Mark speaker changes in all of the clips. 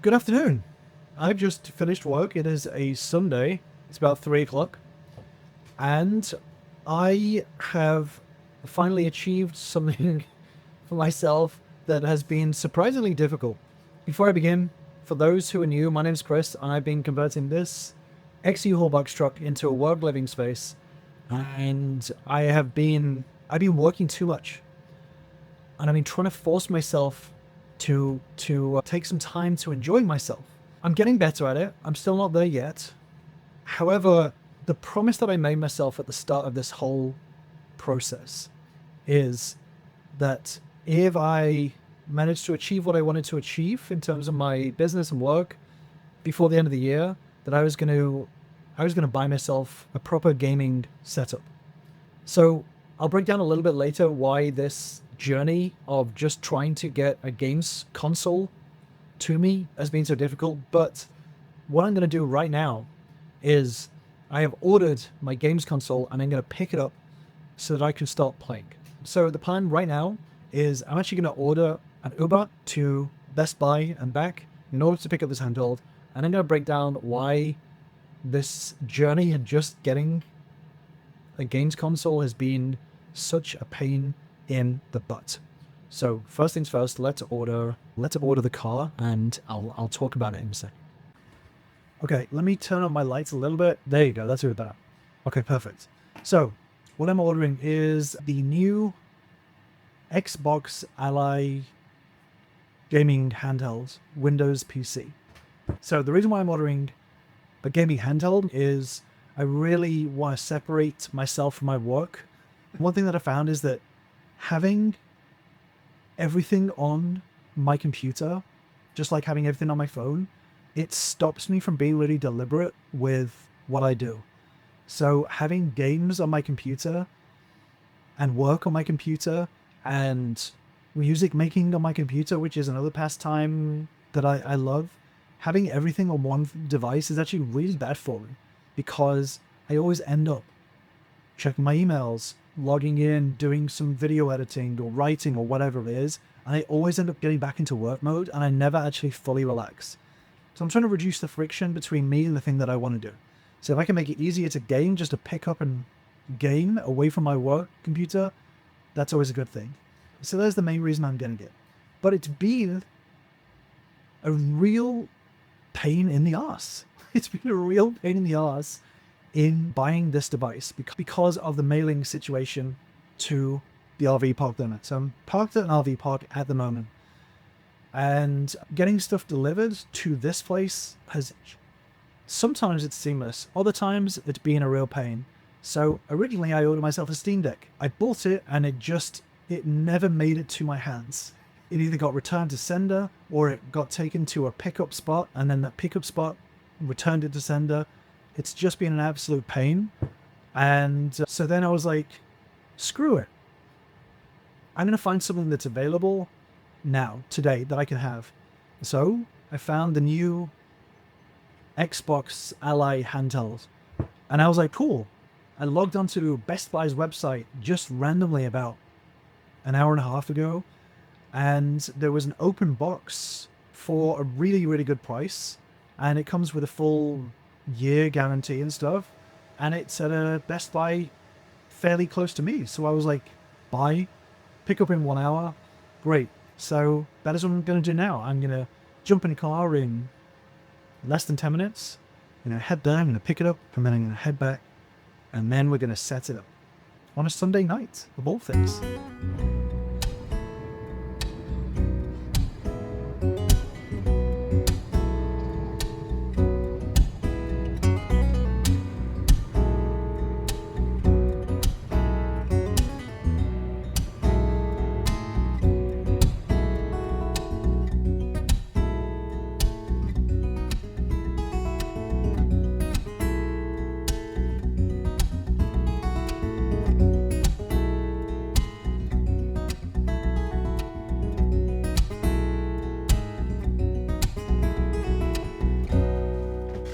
Speaker 1: Good afternoon. I've just finished work. It is a Sunday. It's about 3 o'clock. And I have finally achieved something for myself that has been surprisingly difficult. Before I begin, for those who are new, my name is Chris, and I've been converting this Xu Halback truck into a work living space. And I've been working too much. And I've been trying to force myself to take some time to enjoy myself. I'm getting better at it. I'm still not there yet. However, the promise that I made myself at the start of this whole process is that if I managed to achieve what I wanted to achieve in terms of my business and work before the end of the year, that I was going to buy myself a proper gaming setup. So I'll break down a little bit later why this journey of just trying to get a games console to me has been so difficult. But what I'm going to do right now is I have ordered my games console and I'm going to pick it up so that I can start playing. So the plan right now is I'm actually going to order an Uber to Best Buy and back in order to pick up this handheld. And I'm going to break down why this journey and just getting a games console has been such a pain in the butt. So first things first, let's order the car, and I'll talk about it in a second. Okay, let me turn up my lights a little bit. There you go, that's it better. Okay, perfect. So what I'm ordering is the new Xbox Ally gaming handheld Windows PC. So the reason why I'm ordering a gaming handheld is I really want to separate myself from my work. One thing that I found is that having everything on my computer, just like having everything on my phone, it stops me from being really deliberate with what I do. So having games on my computer and work on my computer and music making on my computer, which is another pastime that I love, having everything on one device is actually really bad for me because I always end up checking my emails, logging in, doing some video editing or writing or whatever it is, and I always end up getting back into work mode and I never actually fully relax. So I'm trying to reduce the friction between me and the thing that I want to do. So if I can make it easier to game, just to pick up and game away from my work computer, that's always a good thing. So that's the main reason I'm getting it. But it's been a real pain in the ass. It's been a real pain in the ass in buying this device because of the mailing situation to the RV park limit. So I'm parked at an RV park at the moment, and getting stuff delivered to this place has sometimes it's seamless, other times it's been a real pain. So originally I ordered myself a Steam Deck. I bought it and it never made it to my hands. It either got returned to sender or it got taken to a pickup spot and then that pickup spot returned it to sender. It's just been an absolute pain. And so then I was like, screw it. I'm going to find something that's available now, today, that I can have. So I found the new Xbox Ally handheld. And I was like, cool. I logged onto Best Buy's website just randomly about an hour and a half ago. And there was an open box for a really, really good price. And it comes with a full year guarantee and stuff, and it's at a Best Buy fairly close to me. So I was like, buy, pick up in 1 hour, great. So that is what I'm going to do now. I'm going to jump in a car in less than 10 minutes, head there, I'm going to pick it up, and then I'm going to head back, and then we're going to set it up on a Sunday night, of all things.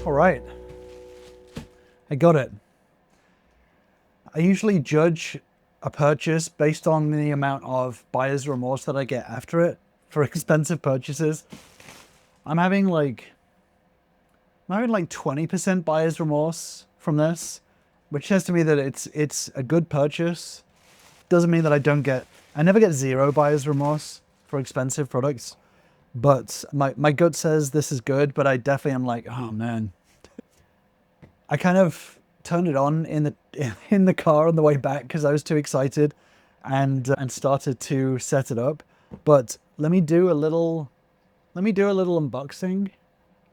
Speaker 1: All right, I got it. I usually judge a purchase based on the amount of buyer's remorse that I get after it for expensive purchases.
Speaker 2: I'm having like 20% buyer's remorse from this, which says to me that it's a good purchase. Doesn't mean that I never get zero buyer's remorse for expensive products, but my gut says this is good, but I definitely am like, oh man. I kind of turned it on in the car on the way back because I was too excited, and started to set it up. But let me do a little unboxing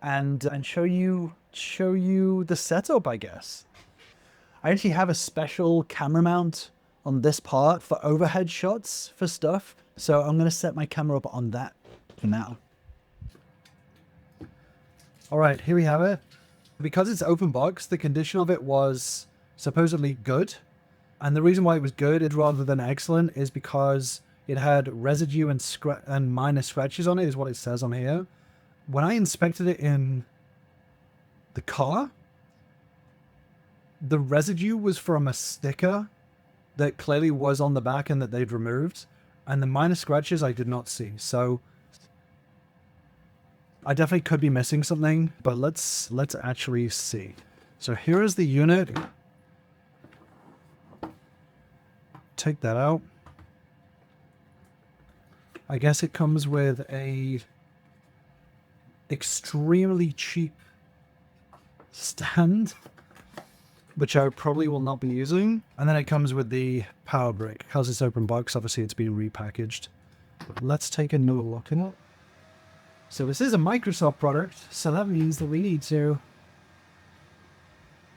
Speaker 2: and show you the setup, I guess. I actually have a special camera mount on this part for overhead shots for stuff. So I'm going to set my camera up on that for now.
Speaker 1: All right, here we have it. Because it's open box, the condition of it was supposedly good. And the reason why it was good rather than excellent is because it had residue and minor scratches on it, is what it says on here. When I inspected it in the car, the residue was from a sticker that clearly was on the back and that they'd removed. And the minor scratches I did not see. So I definitely could be missing something, but let's actually see. So here is the unit. Take that out. I guess it comes with a extremely cheap stand, which I probably will not be using. And then it comes with the power brick. Because it's open box, obviously it's been repackaged. But let's take another look at it. So this is a Microsoft product, so that means that we need to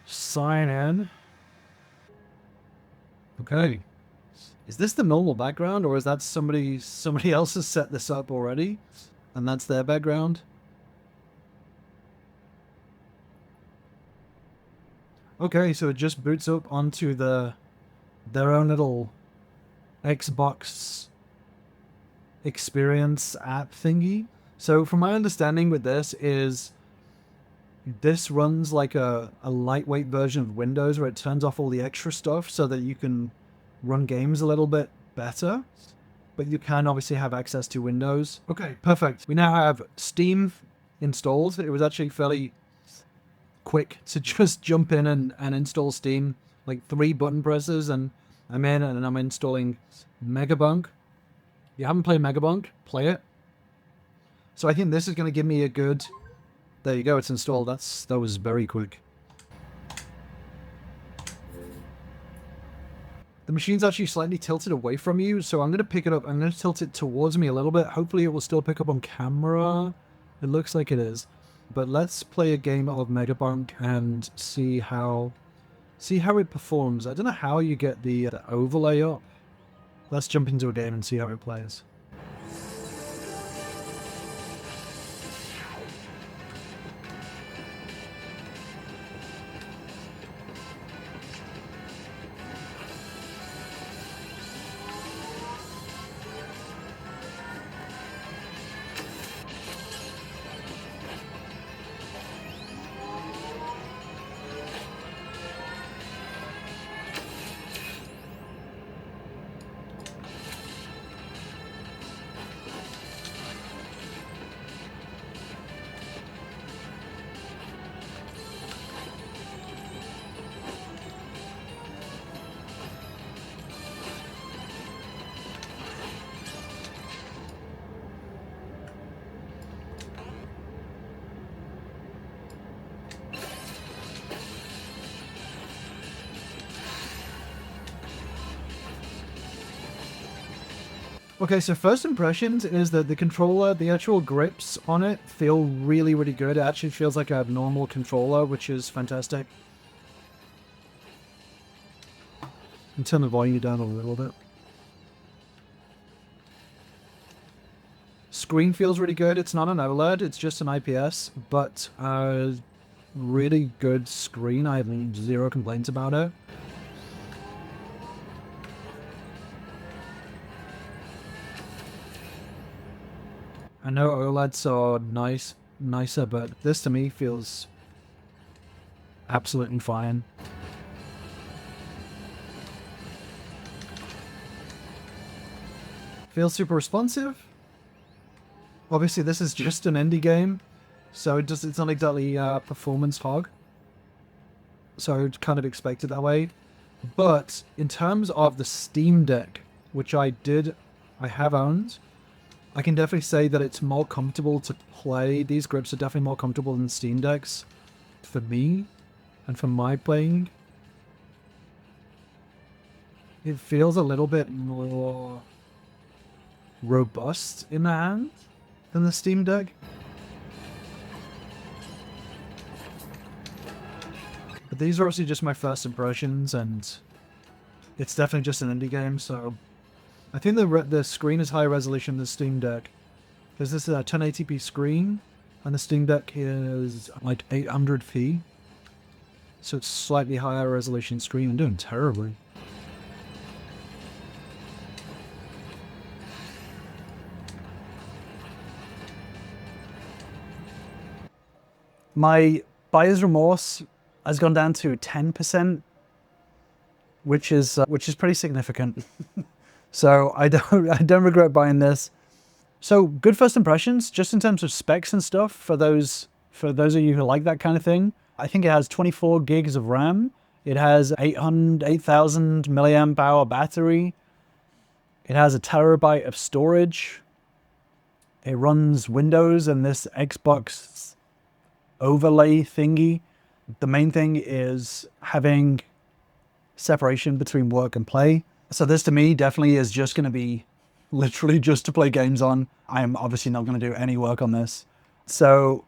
Speaker 1: sign in. Okay. Is this the normal background, or is that somebody else has set this up already, and that's their background? Okay, so it just boots up onto their own little Xbox experience app thingy. So from my understanding with this is this runs like a lightweight version of Windows where it turns off all the extra stuff so that you can run games a little bit better, but you can obviously have access to Windows. Okay, perfect. We now have Steam installed. It was actually fairly quick to just jump in and install Steam, like 3 button presses, and I'm in and I'm installing Megabunk. If you haven't played Megabunk, play it. So I think this is going to give me a good... There you go, it's installed. That was very quick. The machine's actually slightly tilted away from you, so I'm going to pick it up. I'm going to tilt it towards me a little bit. Hopefully it will still pick up on camera. It looks like it is. But let's play a game of Megabunk and see how it performs. I don't know how you get the overlay up. Let's jump into a game and see how it plays. Okay, so first impressions is that the controller, the actual grips on it feel really, really good. It actually feels like a normal controller, which is fantastic. And turn the volume down a little bit. Screen feels really good. It's not an OLED, it's just an IPS, but really good screen. I have zero complaints about it. I know OLEDs are nicer, but this to me feels absolutely fine. Feels super responsive. Obviously, this is just an indie game, so it's not exactly performance hog. So I'd kind of expect it that way. But in terms of the Steam Deck, which I have owned, I can definitely say that it's more comfortable to play. These grips are definitely more comfortable than Steam Decks for me and for my playing. It feels a little bit more robust in the hand than the Steam Deck. But these are obviously just my first impressions, and it's definitely just an indie game, so I think the screen is higher resolution than the Steam Deck, because this is a 1080p screen, and the Steam Deck is like 800p, so it's slightly higher resolution screen. I'm doing terribly.
Speaker 2: My buyer's remorse has gone down to 10%, which is pretty significant. So I don't regret buying this. So good first impressions, just in terms of specs and stuff for those of you who like that kind of thing. I think it has 24 gigs of RAM. It has 8,000 milliamp hour battery. It has a terabyte of storage. It runs Windows and this Xbox overlay thingy. The main thing is having separation between work and play. So this to me definitely is just going to be literally just to play games on. I am obviously not going to do any work on this. So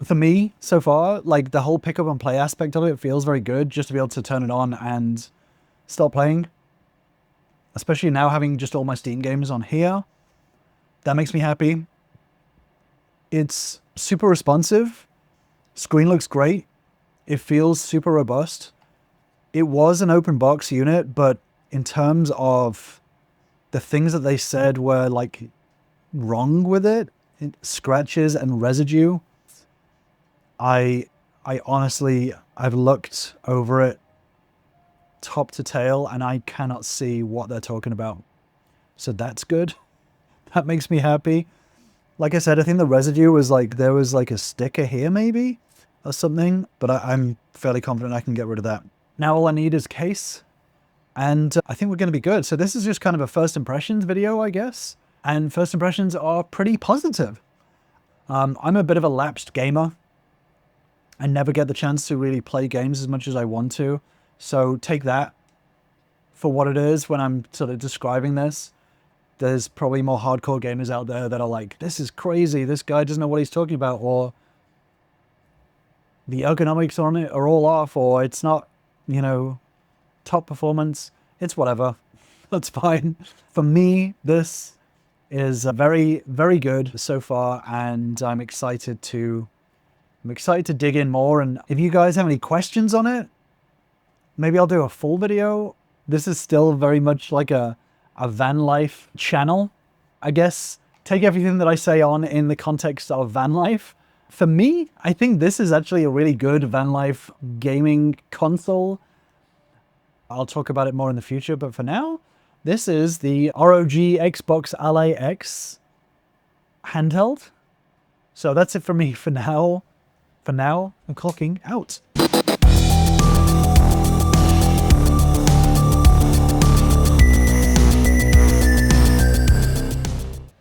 Speaker 2: for me, so far, like the whole pick up and play aspect of it feels very good, just to be able to turn it on and start playing. Especially now having just all my Steam games on here. That makes me happy. It's super responsive. Screen looks great. It feels super robust. It was an open box unit, but in terms of the things that they said were like wrong with it, scratches and residue, I honestly, I've looked over it top to tail and I cannot see what they're talking about. So that's good. That makes me happy. Like I said, I think the residue was like, there was like a sticker here maybe or something, but I'm fairly confident I can get rid of that. Now all I need is a case, and I think we're going to be good. So this is just kind of a first impressions video, I guess. And first impressions are pretty positive. I'm a bit of a lapsed gamer. I never get the chance to really play games as much as I want to. So take that for what it is when I'm sort of describing this. There's probably more hardcore gamers out there that are like, this is crazy, this guy doesn't know what he's talking about, or the ergonomics on it are all off, or it's not, you know, top performance. It's whatever. That's fine. For me, this is very, very good so far, and I'm excited to dig in more. And if you guys have any questions on it, maybe I'll do a full video. This is still very much like a van life channel. I guess take everything that I say on in the context of van life. For me, I think this is actually a really good van life gaming console. I'll talk about it more in the future, but for now, this is the ROG Xbox Ally X handheld. So that's it for me for now. I'm clocking out.